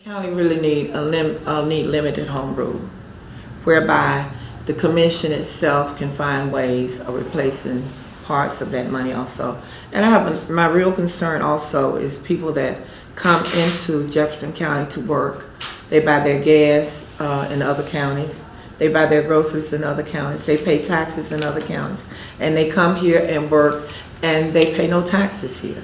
County really need need limited home rule, whereby the commission itself can find ways of replacing parts of that money also. And I have my real concern also is people that come into Jefferson County to work. They buy their gas in other counties. They buy their groceries in other counties. They pay taxes in other counties. And they come here and work and they pay no taxes here.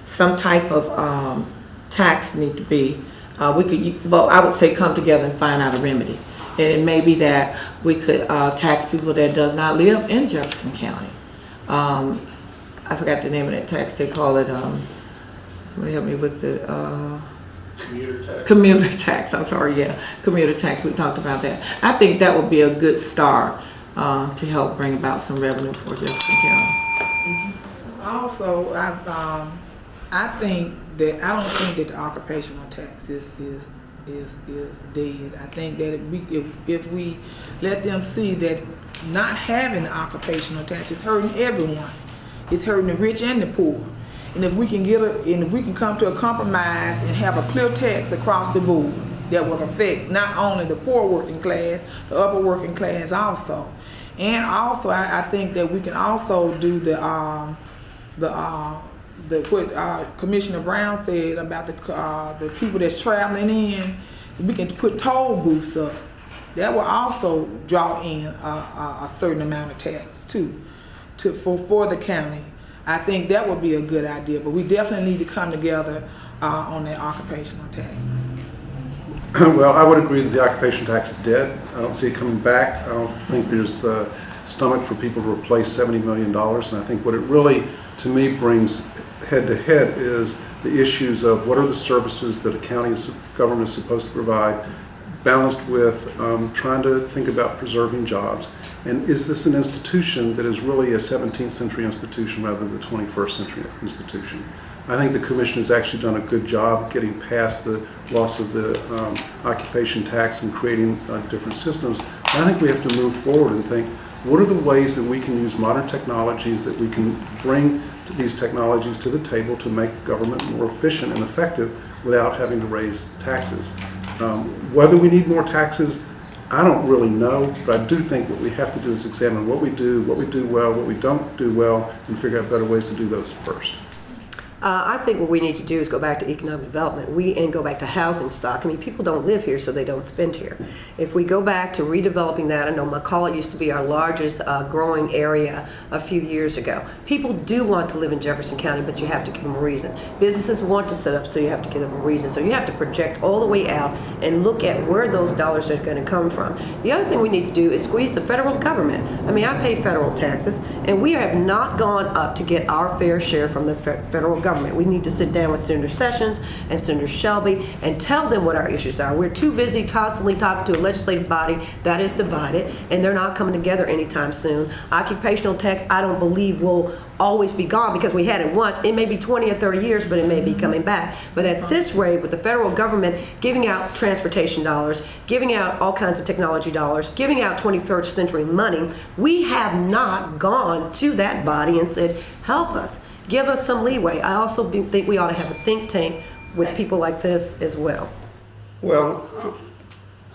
Some type of tax need to be, I would say come together and find out a remedy. And it may be that we could tax people that does not live in Jefferson County. I forgot the name of that tax. They call it, somebody help me with the, Commuter tax. Commuter tax, I'm sorry, yeah, commuter tax, we talked about that. I think that would be a good start to help bring about some revenue for Jefferson County. Also, I think that, I don't think that the occupational tax is dead. I think that if we let them see that not having the occupational tax is hurting everyone. It's hurting the rich and the poor. And if we can come to a compromise and have a clear tax across the board that will affect not only the poor working class, the upper working class also. And also, I think that we can also do what Commissioner Brown said about the people that's traveling in. We can put toll booths up. That will also draw in a certain amount of tax too, for the county. I think that would be a good idea, but we definitely need to come together on that occupational tax. Well, I would agree that the occupation tax is dead. I don't see it coming back. I don't think there's stomach for people to replace $70 million. And I think what it really, to me, brings head to head is the issues of what are the services that a county government is supposed to provide, balanced with trying to think about preserving jobs. And is this an institution that is really a 17th century institution rather than the 21st century institution? I think the commission has actually done a good job getting past the loss of the occupation tax and creating different systems. And I think we have to move forward and think, what are the ways that we can use modern technologies, that we can bring these technologies to the table to make government more efficient and effective without having to raise taxes? Whether we need more taxes, I don't really know, but I do think what we have to do is examine what we do well, what we don't do well, and figure out better ways to do those first. I think what we need to do is go back to economic development and go back to housing stock. I mean, people don't live here, so they don't spend here. If we go back to redeveloping that, I know McCullough used to be our largest growing area a few years ago. People do want to live in Jefferson County, but you have to give them a reason. Businesses want to set up, so you have to give them a reason. So you have to project all the way out and look at where those dollars are going to come from. The other thing we need to do is squeeze the federal government. I mean, I pay federal taxes, and we have not gone up to get our fair share from the federal government. We need to sit down with Senator Sessions and Senator Shelby and tell them what our issues are. We're too busy constantly talking to a legislative body that is divided, and they're not coming together anytime soon. Occupational tax, I don't believe, will always be gone because we had it once. It may be 20 or 30 years, but it may be coming back. But at this rate, with the federal government giving out transportation dollars, giving out all kinds of technology dollars, giving out 21st century money, we have not gone to that body and said, help us. Give us some leeway. I also think we ought to have a think tank with people like this as well. Well,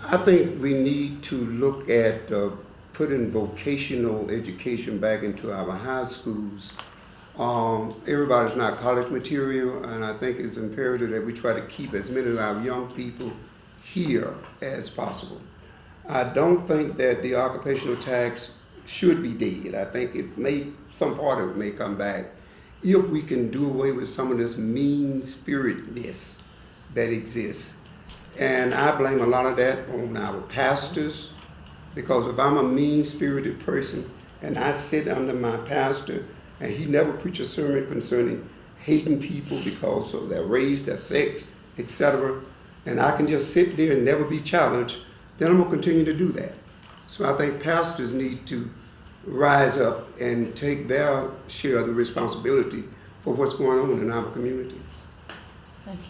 I think we need to look at putting vocational education back into our high schools. Everybody's not college material, and I think it's imperative that we try to keep as many of our young people here as possible. I don't think that the occupational tax should be dead. I think some part of it may come back if we can do away with some of this mean-spiritedness that exists. And I blame a lot of that on our pastors, because if I'm a mean-spirited person and I sit under my pastor and he never preaches a sermon concerning hating people because of their race, their sex, etc., and I can just sit there and never be challenged, then I'm going to continue to do that. So I think pastors need to rise up and take their share of the responsibility for what's going on in our communities. Thank you.